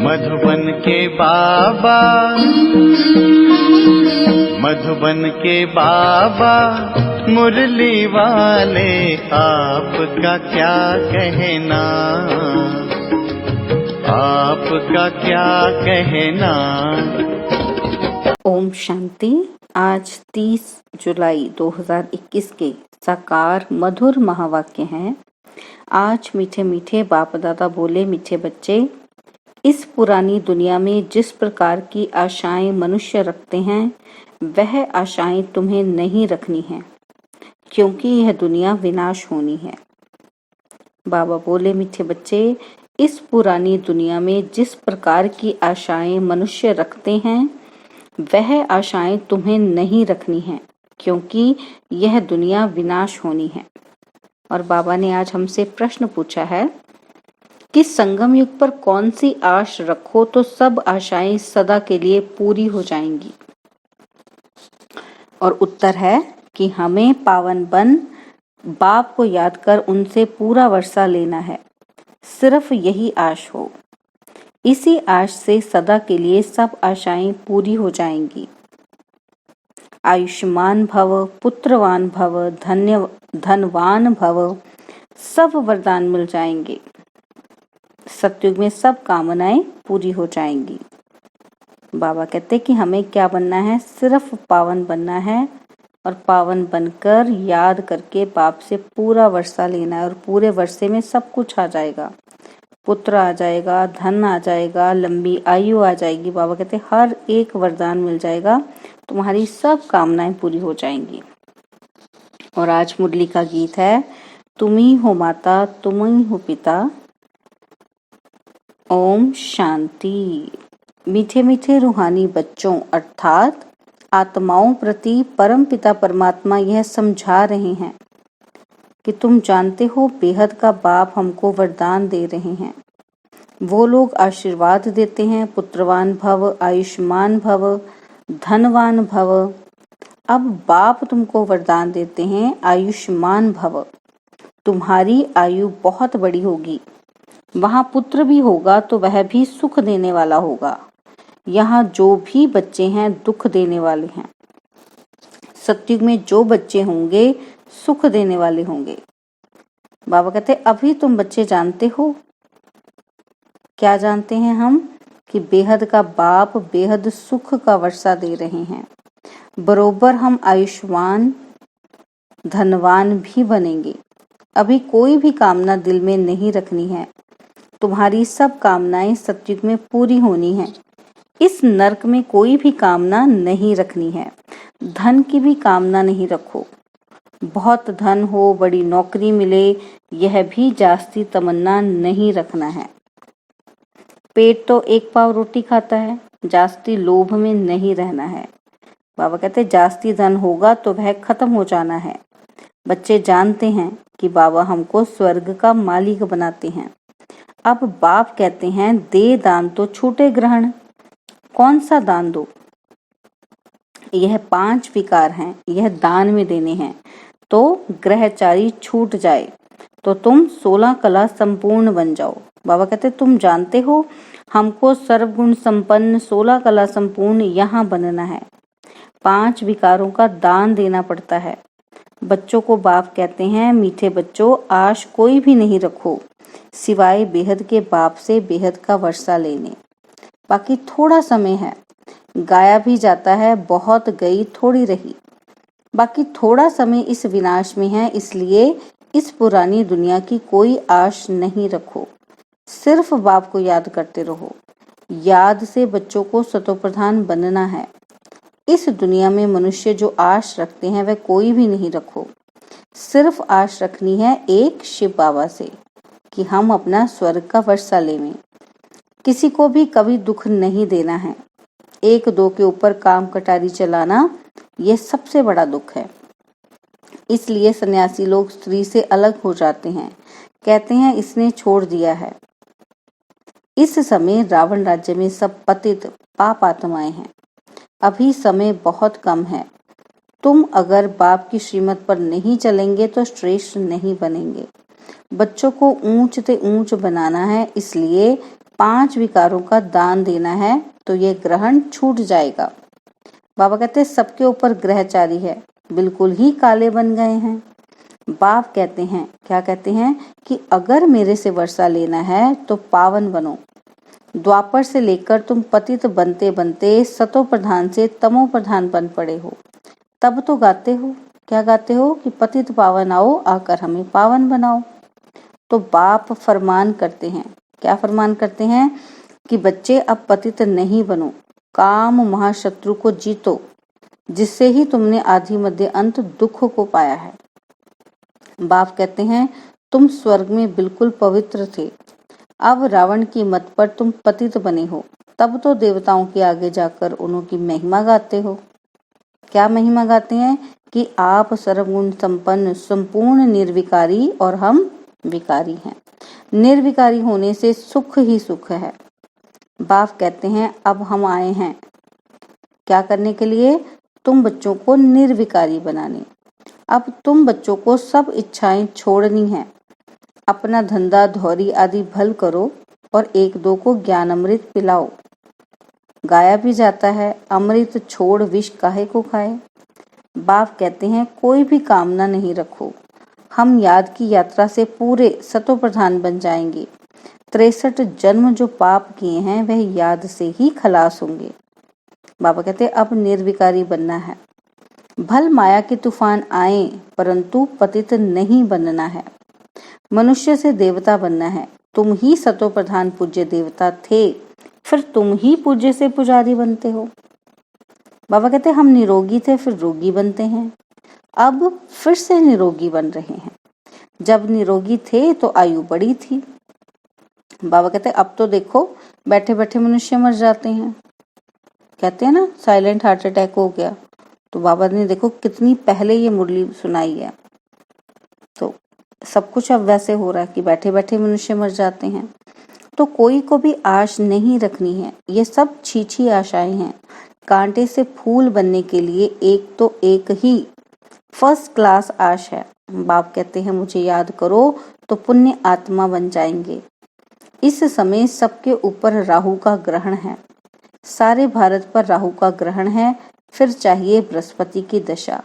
मधुबन के बाबा, मधुबन के बाबा मुरली वाले, आपका क्या कहना, आपका क्या कहना। ओम शांति। आज 30 जुलाई 2021 के साकार मधुर महावाक्य हैं। आज मीठे मीठे बाप दादा बोले, मीठे बच्चे, इस पुरानी दुनिया में जिस प्रकार की आशाएं मनुष्य रखते हैं, वह आशाएं तुम्हें नहीं रखनी हैं, क्योंकि यह दुनिया विनाश होनी है। बाबा बोले, मीठे बच्चे, इस पुरानी दुनिया में जिस प्रकार की आशाएं मनुष्य रखते हैं, वह आशाएं तुम्हें नहीं रखनी हैं, क्योंकि यह दुनिया विनाश होनी है। और बाबा ने आज हमसे प्रश्न पूछा है कि संगम युग पर कौन सी आश रखो तो सब आशाएं सदा के लिए पूरी हो जाएंगी। और उत्तर है कि हमें पावन बन बाप को याद कर उनसे पूरा वर्षा लेना है। सिर्फ यही आश हो, इसी आश से सदा के लिए सब आशाएं पूरी हो जाएंगी। आयुष्मान भव, पुत्रवान भव, धनवान भव, सब वरदान मिल जाएंगे। सतयुग में सब कामनाएं पूरी हो जाएंगी। बाबा कहते कि हमें क्या बनना है, सिर्फ पावन बनना है, और पावन बनकर याद करके बाप से पूरा वर्षा लेना है। और पूरे वर्षे में सब कुछ आ जाएगा, पुत्र आ जाएगा, धन आ जाएगा, लंबी आयु आ जाएगी। बाबा कहते हर एक वरदान मिल जाएगा, तुम्हारी सब कामनाएं पूरी हो जाएंगी। और आज मुरली का गीत है, तुम ही हो माता, तुम ही हो पिता, ओम शांति। मीठे मीठे रूहानी बच्चों अर्थात आत्माओं प्रति परम पिता परमात्मा यह समझा रहे हैं कि तुम जानते हो बेहद का बाप हमको वरदान दे रहे हैं। वो लोग आशीर्वाद देते हैं, पुत्रवान भव, आयुष्मान भव, धनवान भव। अब बाप तुमको वरदान देते हैं, आयुष्मान भव, तुम्हारी आयु बहुत बड़ी होगी। वहाँ पुत्र भी होगा तो वह भी सुख देने वाला होगा। यहाँ जो भी बच्चे हैं दुख देने वाले हैं। सतयुग में जो बच्चे होंगे सुख देने वाले होंगे। बाबा कहते अभी तुम बच्चे जानते हो, क्या जानते हैं हम, कि बेहद का बाप बेहद सुख का वर्षा दे रहे हैं। बरोबर हम आयुष्मान धनवान भी बनेंगे। अभी कोई भी कामना दिल में नहीं रखनी है। तुम्हारी सब कामनाएं सतयुग में पूरी होनी है। इस नरक में कोई भी कामना नहीं रखनी है। धन की भी कामना नहीं रखो। बहुत धन हो, बड़ी नौकरी मिले, यह भी जास्ती तमन्ना नहीं रखना है। पेट तो एक पाव रोटी खाता है, जास्ती लोभ में नहीं रहना है। बाबा कहते जास्ती धन होगा तो वह खत्म हो जाना है। बच्चे जानते हैं कि बाबा हमको स्वर्ग का मालिक बनाते हैं। अब बाप कहते हैं दे दान तो छूटे ग्रहण। कौन सा दान दो? यह 5 विकार हैं, यह दान में देने हैं। तो ग्रहचारी छूट जाए तो तुम 16 कला संपूर्ण बन जाओ। बाबा कहते तुम जानते हो हमको सर्वगुण संपन्न 16 कला संपूर्ण यहाँ बनना है। 5 विकारों का दान देना पड़ता है। बच्चों को बाप कहते हैं मीठे बच्चों, आश कोई भी नहीं रखो सिवाय बेहद के बाप से बेहद का वर्षा लेने। बाकी थोड़ा समय है, गाया भी जाता है, बहुत गई थोड़ी रही। बाकी थोड़ा समय इस विनाश में है, इसलिए इस पुरानी दुनिया की कोई आश नहीं रखो। सिर्फ बाप को याद करते रहो। याद से बच्चों को सतोप्रधान बनना है। इस दुनिया में मनुष्य जो आश रखते हैं वह कोई भी नहीं रखो। सिर्फ आश रखनी है एक शिव बाबा से कि हम अपना स्वर्ग का वर्षा लेवें। किसी को भी कभी दुख नहीं देना है। 1-2 के ऊपर काम कटारी चलाना ये सबसे बड़ा दुख है। इसलिए सन्यासी लोग स्त्री से अलग हो जाते हैं, कहते हैं इसने छोड़ दिया है। इस समय रावण राज्य में सब पतित पाप आत्माएं हैं। अभी समय बहुत कम है। तुम अगर बाप की श्रीमत पर नहीं चलेंगे तो श्रेष्ठ नहीं बनेंगे। बच्चों को ऊंच से ऊंच बनाना है, इसलिए 5 विकारों का दान देना है तो ये ग्रहण छूट जाएगा। बाबा कहते हैं सबके ऊपर ग्रहचारी है, बिल्कुल ही काले बन गए हैं। बाप कहते हैं, क्या कहते हैं कि अगर मेरे से वर्षा लेना है तो पावन बनो। द्वापर से लेकर तुम पतित बनते बनते सतो प्रधान से तमो प्रधान बन पड़े हो, तब तो गाते हो, क्या गाते हो कि पतित पावन आओ, आकर हमें पावन बनाओ। तो बाप फरमान करते हैं, क्या फरमान करते हैं कि बच्चे अब पतित नहीं बनो, काम महाशत्रु को जीतो, जिससे ही तुमने आदि मध्य अंत दुख को पाया है। बाप कहते हैं तुम स्वर्ग में बिल्कुल पवित्र थे, अब रावण की मत पर तुम पतित बने हो, तब तो देवताओं के आगे जाकर उनकी महिमा गाते हो। क्या महिमा गाते हैं कि आप सर्वगुण संपन्न संपूर्ण निर्विकारी और हम विकारी हैं। निर्विकारी होने से सुख ही सुख है। बाप कहते हैं अब हम आए हैं क्या करने के लिए, तुम बच्चों को निर्विकारी बनाने। अब तुम बच्चों को सब इच्छाएं छोड़नी है, अपना धंधा धौरी आदि भल करो और एक दो को ज्ञान अमृत पिलाओ। गाया भी जाता है, अमृत छोड़ विष काहे को खाए। बाप कहते हैं कोई भी कामना नहीं रखो, हम याद की यात्रा से पूरे सतो प्रधान बन जाएंगे। 63 जन्म जो पाप किए हैं वह याद से ही खलास होंगे। बाबा कहते हैं अब निर्विकारी बनना है। भल माया के तूफान आए परंतु पतित नहीं बनना है। मनुष्य से देवता बनना है। तुम ही सतो प्रधान पूज्य देवता थे, फिर तुम ही पूज्य से पुजारी बनते हो। बाबा कहते हम निरोगी थे फिर रोगी बनते हैं, अब फिर से निरोगी बन रहे हैं। जब निरोगी थे तो आयु बड़ी थी। बाबा कहते अब तो देखो बैठे बैठे मनुष्य मर जाते हैं। कहते हैं ना साइलेंट हार्ट अटैक हो गया, तो बाबा ने देखो कितनी पहले ये मुरली सुनाई है। तो सब कुछ अब वैसे हो रहा है कि बैठे बैठे मनुष्य मर जाते हैं। तो कोई को भी आश नहीं रखनी है, ये सब छीछी आशाएं हैं। कांटे से फूल बनने के लिए एक तो एक ही फर्स्ट क्लास आश है। बाप कहते हैं मुझे याद करो तो पुण्य आत्मा बन जाएंगे। इस समय सबके ऊपर राहु का ग्रहण है, सारे भारत पर राहु का ग्रहण है, फिर चाहिए बृहस्पति की दशा।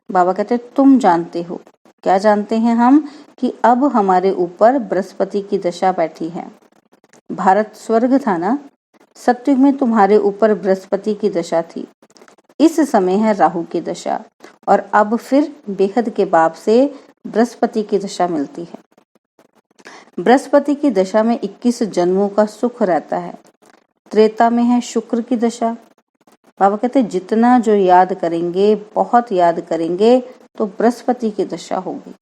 बाबा कहते तुम जानते हो, क्या जानते हैं हम कि अब हमारे ऊपर बृहस्पति की दशा बैठी है। भारत स्वर्ग था ना, सत्युग में तुम्हारे ऊपर बृहस्पति की दशा थी, इस समय है राहु की दशा, और अब फिर बेहद के बाप से बृहस्पति की दशा मिलती है। बृहस्पति की दशा में 21 जन्मों का सुख रहता है। त्रेता में है शुक्र की दशा। बाबा कहते जितना जो याद करेंगे, बहुत याद करेंगे, तो बृहस्पति की दशा होगी।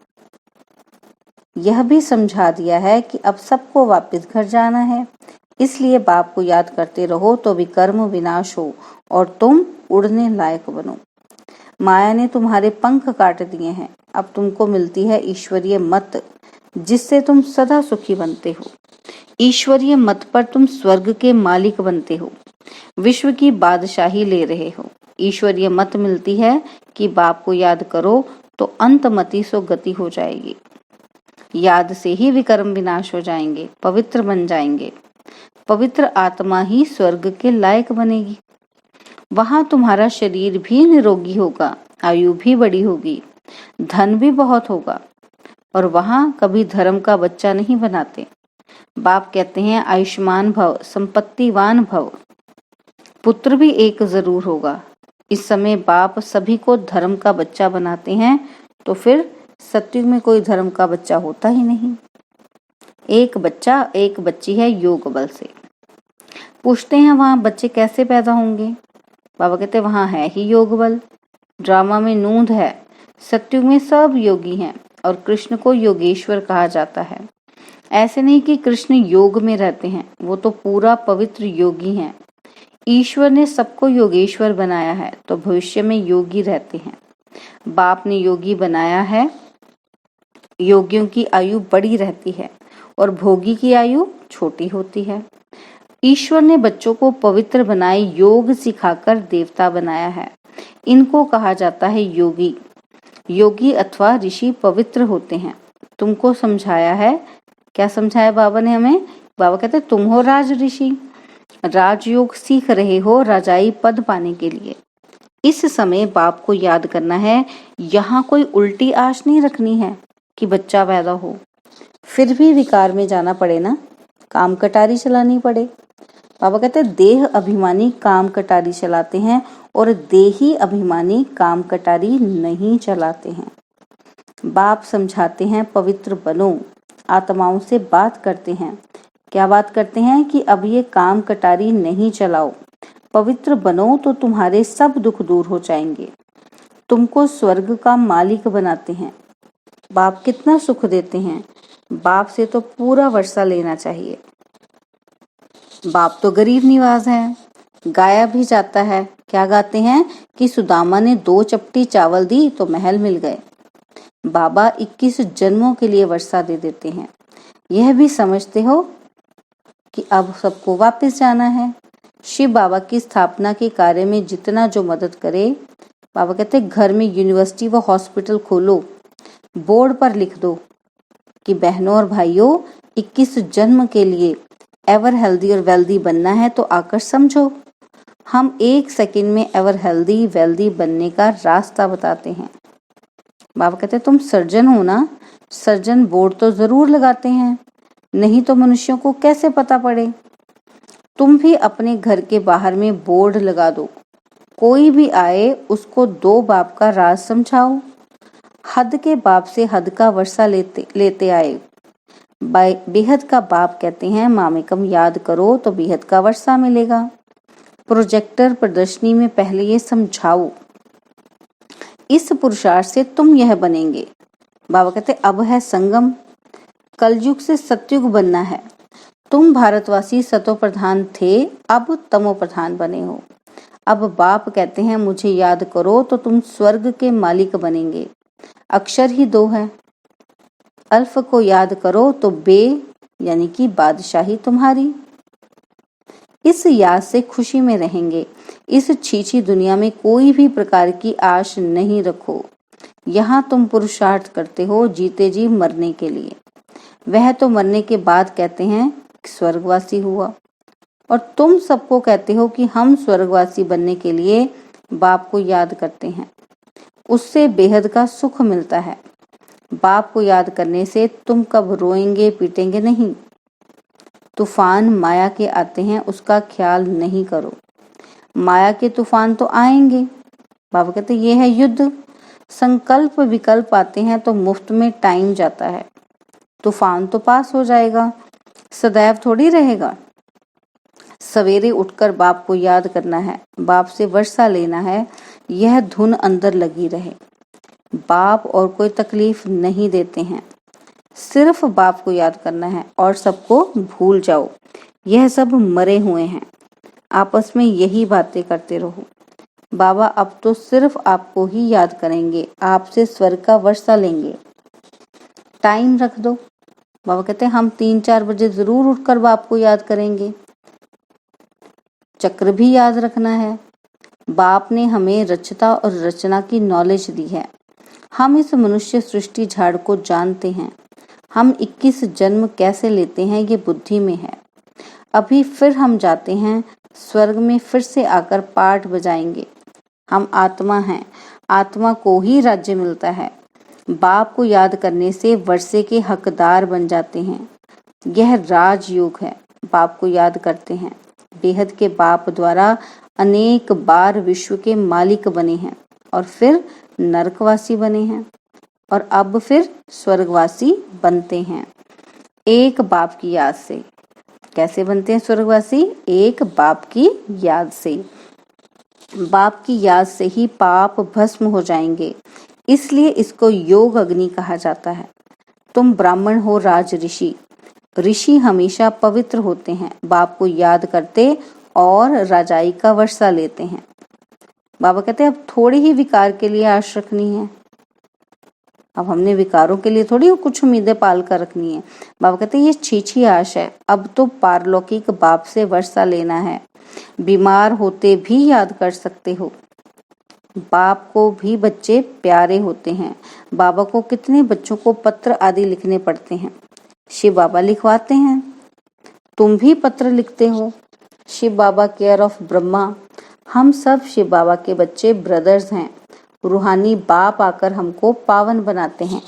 यह भी समझा दिया है कि अब सबको वापस घर जाना है, इसलिए बाप को याद करते रहो तो विकर्म विनाश हो और तुम उड़ने लायक बनो। माया ने तुम्हारे पंख काट दिए हैं, अब तुमको मिलती है ईश्वरीय मत, जिससे तुम सदा सुखी बनते हो। ईश्वरीय मत पर तुम स्वर्ग के मालिक बनते हो, विश्व की बादशाही ले रहे हो। ईश्वरीय मत मिलती है कि बाप को याद करो तो अंतमति सो गति हो जाएगी। याद से ही विकर्म विनाश हो जाएंगे, पवित्र बन जाएंगे। पवित्र आत्मा ही स्वर्ग के लायक बनेगी। वहां तुम्हारा शरीर भी निरोगी होगा, आयु भी बड़ी होगी, धन भी बहुत होगा, और वहां कभी धर्म का बच्चा नहीं बनाते। बाप कहते हैं आयुष्मान भव, संपत्तिवान भव। पुत्र भी एक जरूर होगा। इस समय बाप सभी को धर्म का बच्चा बनाते हैं, तो फिर सत्युग में कोई धर्म का बच्चा होता ही नहीं। एक बच्चा एक बच्ची है योग बल से। पूछते हैं वहां बच्चे कैसे पैदा होंगे। बाबा कहते वहां है ही योग बल। ड्रामा में नूंद है, सत्युग में सब योगी हैं और कृष्ण को योगेश्वर कहा जाता है। ऐसे नहीं कि कृष्ण योग में रहते हैं, वो तो पूरा पवित्र योगी हैं। ईश्वर ने सबको योगेश्वर बनाया है, तो भविष्य में योगी रहते हैं। बाप ने योगी बनाया है। योगियों की आयु बड़ी रहती है और भोगी की आयु छोटी होती है। ईश्वर ने बच्चों को पवित्र बनाए योग सिखाकर देवता बनाया है। इनको कहा जाता है योगी। योगी अथवा ऋषि पवित्र होते हैं। तुमको समझाया है, क्या समझाया बाबा ने हमें बाबा कहते तुम हो राज ऋषि, राजयोग सीख रहे हो राजाई पद पाने के लिए। इस समय बाप को याद करना है। यहाँ कोई उल्टी आश नहीं रखनी है कि बच्चा पैदा हो, फिर भी विकार में जाना पड़े ना, काम कटारी चलानी पड़े। बाबा कहते देह अभिमानी काम कटारी चलाते हैं और देही अभिमानी काम कटारी नहीं चलाते हैं। बाप समझाते हैं पवित्र बनो, आत्माओं से बात करते हैं। क्या बात करते हैं कि अब ये काम कटारी नहीं चलाओ, पवित्र बनो तो तुम्हारे सब दुख दूर हो जाएंगे। तुमको स्वर्ग का मालिक बनाते हैं। बाप कितना सुख देते हैं, बाप से तो पूरा वर्षा लेना चाहिए। बाप तो गरीब निवाज है, गाया भी जाता है। क्या गाते हैं कि सुदामा ने 2 चपटी चावल दी तो महल मिल गए। बाबा 21 जन्मों के लिए वर्षा दे देते हैं। यह भी समझते हो कि अब सबको वापस जाना है। शिव बाबा की स्थापना के कार्य में जितना जो मदद करे, बाबा कहते घर में यूनिवर्सिटी व हॉस्पिटल खोलो, बोर्ड पर लिख दो कि बहनों और भाइयों 21 जन्म के लिए एवर हेल्दी और वेल्दी बनना है तो आकर समझो। हम 1 सेकंड में एवर हेल्दी वेल्दी बनने का रास्ता बताते हैं। बाबा कहते तुम सर्जन हो ना, सर्जन बोर्ड तो जरूर लगाते हैं, नहीं तो मनुष्यों को कैसे पता पड़े। तुम भी अपने घर के बाहर में बोर्ड लगा दो, कोई भी आए उसको 2 बाप का राज समझाओ। हद के बाप से हद का वर्षा लेते आए। बेहद का बाप कहते हैं मामेकम याद करो तो बेहद का वर्षा मिलेगा। प्रोजेक्टर प्रदर्शनी में पहले ये समझाओ, इस पुरुषार्थ से तुम यह बनेंगे। बाबा कहते अब है संगम, कलयुग से सतयुग बनना है। तुम भारतवासी सतो प्रधान थे, अब तमो प्रधान बने हो। अब बाप कहते हैं मुझे याद करो तो तुम स्वर्ग के मालिक बनेंगे। अक्षर ही 2 है, अल्फ को याद करो तो बे यानी कि बादशाही तुम्हारी। इस याद से खुशी में रहेंगे। इस छीछी दुनिया में कोई भी प्रकार की आश नहीं रखो। यहाँ तुम पुरुषार्थ करते हो जीते जी मरने के लिए, वह तो मरने के बाद कहते हैं स्वर्गवासी हुआ। और तुम सबको कहते हो कि हम स्वर्गवासी बनने के लिए बाप को याद करते हैं, उससे बेहद का सुख मिलता है। बाप को याद करने से तुम कब रोएंगे पीटेंगे नहीं। तूफान माया के आते हैं, उसका ख्याल नहीं करो। माया के तूफान तो आएंगे। बाबा कहते ये है युद्ध। संकल्प विकल्प आते हैं तो मुफ्त में टाइम जाता है। तूफान तो पास हो जाएगा, सदैव थोड़ी रहेगा। सवेरे उठकर बाप को याद करना है, बाप से वर्षा लेना है, यह धुन अंदर लगी रहे। बाप और कोई तकलीफ नहीं देते हैं, सिर्फ बाप को याद करना है और सबको भूल जाओ। यह सब मरे हुए हैं, आपस में यही बातें करते रहो। बाबा अब तो सिर्फ आपको ही याद करेंगे, आपसे स्वर्ग का वर्षा लेंगे। टाइम रख दो। बाबा कहते हैं हम 3-4 बजे जरूर उठकर बाप को याद करेंगे। चक्र भी याद रखना है। बाप ने हमें रचता और रचना की नॉलेज दी है। हम इस मनुष्य सृष्टि झाड़ को जानते हैं। हम 21 जन्म कैसे लेते हैं ये बुद्धि में है। अभी फिर हम जाते हैं स्वर्ग में, फिर से आकर पाठ बजाएंगे। हम आत्मा हैं, आत्मा को ही राज्य मिलता है। बाप को याद करने से वर्षे के हकदार बन जाते हैं। यह राजयोग है। बाप को याद करते हैं। बेहद के बाप द्वारा अनेक बार विश्व के मालिक बने हैं और फिर नरकवासी बने हैं और अब फिर स्वर्गवासी बनते हैं। एक बाप की याद से। कैसे बनते हैं स्वर्गवासी? एक बाप की याद से। बाप की याद से ही पाप भस्म हो जाएंगे, इसलिए इसको योग अग्नि कहा जाता है। तुम ब्राह्मण हो राज ऋषि। ऋषि हमेशा पवित्र होते हैं, बाप को याद करते और राजाई का वर्षा लेते हैं। बाबा कहते हैं अब थोड़ी ही विकार के लिए आश रखनी है। अब हमने विकारों के लिए थोड़ी कुछ उम्मीदें पाल कर रखनी है। बाबा कहते हैं ये छीछी आश है, अब तो पारलौकिक बाप से वर्षा लेना है। बीमार होते भी याद कर सकते हो। बाप को भी बच्चे प्यारे होते हैं। बाबा को कितने बच्चों को पत्र आदि लिखने पड़ते हैं, शिव बाबा लिखवाते हैं। तुम भी पत्र लिखते हो। शिव बाबा केयर ऑफ ब्रह्मा, हम सब शिव बाबा के बच्चे ब्रदर्स हैं। रूहानी बाप आकर हमको पावन बनाते हैं,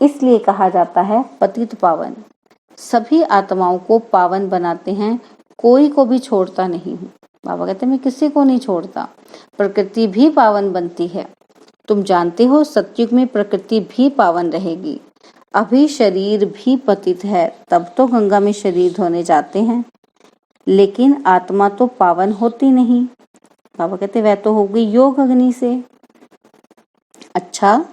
इसलिए कहा जाता है पतित पावन। सभी आत्माओं को पावन बनाते हैं, कोई को भी छोड़ता नहीं हूँ। बाबा कहते हैं मैं किसी को नहीं छोड़ता। प्रकृति भी पावन बनती है। तुम जानते हो सतयुग में प्रकृति भी पावन रहेगी। अभी शरीर भी पतित है, तब तो गंगा में शरीर धोने जाते हैं, लेकिन आत्मा तो पावन होती नहीं। बाबा कहते वह तो होगी योग अग्नि से। अच्छा,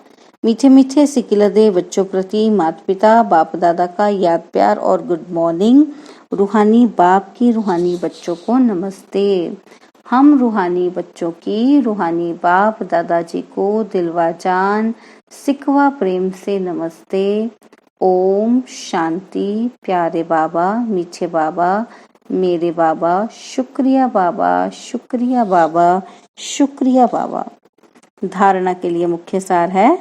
मीठे मीठे सिकिलदे बच्चों प्रति माता पिता बाप दादा का याद प्यार और गुड मॉर्निंग। रूहानी बाप की रूहानी बच्चों को नमस्ते। हम रूहानी बच्चों की रूहानी बाप दादाजी को दिलवा जान सिकवा प्रेम से नमस्ते। ओम शांति। प्यारे बाबा, मीठे बाबा, मेरे बाबा, शुक्रिया बाबा, शुक्रिया बाबा, शुक्रिया बाबा। धारणा के लिए मुख्य सार है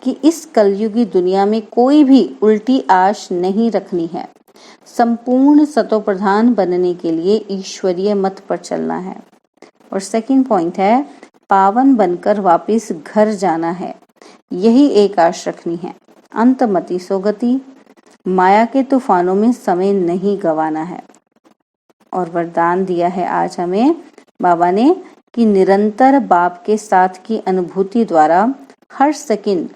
कि इस कलयुगी दुनिया में कोई भी उल्टी आश नहीं रखनी है। संपूर्ण सतो प्रधान बनने के लिए ईश्वरीय मत पर चलना है। और सेकंड पॉइंट है पावन बनकर वापस घर जाना है। यही एक आश रखनी है। अंतमति सोगति, माया के तूफानों में समय नहीं गंवाना है। और वरदान दिया है आज हमें बाबा ने कि निरंतर बाप के साथ की अनुभूति द्वारा हर सेकंड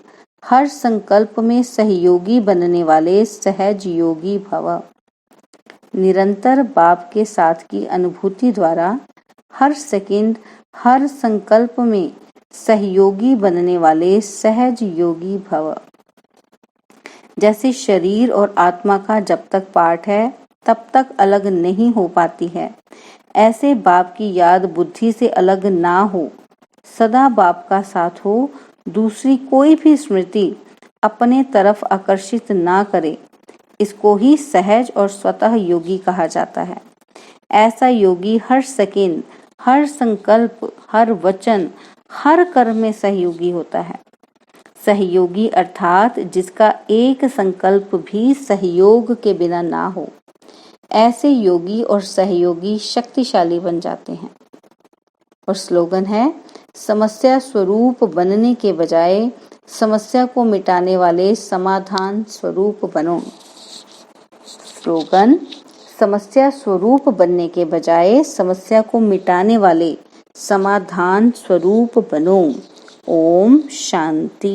हर संकल्प में सहयोगी बनने वाले सहज योगी भव। निरंतर बाप के साथ की अनुभूति द्वारा हर सेकंड हर संकल्प में सहयोगी बनने वाले सहज योगी भव। जैसे शरीर और आत्मा का जब तक पार्ट है तब तक अलग नहीं हो पाती है, ऐसे बाप की याद बुद्धि से अलग ना हो, सदा बाप का साथ हो, दूसरी कोई भी स्मृति अपने तरफ आकर्षित ना करे, इसको ही सहज और स्वतः योगी कहा जाता है। ऐसा योगी हर सेकंड हर संकल्प हर वचन हर कर्म में सहयोगी होता है। सहयोगी अर्थात जिसका एक संकल्प भी सहयोग के बिना ना हो। ऐसे योगी और सहयोगी शक्तिशाली बन जाते हैं। और स्लोगन है समस्या स्वरूप बनने के बजाय समस्या को मिटाने वाले समाधान स्वरूप बनो। स्लोगन समस्या स्वरूप बनने के बजाय समस्या को मिटाने वाले समाधान स्वरूप बनो। ओम शांति।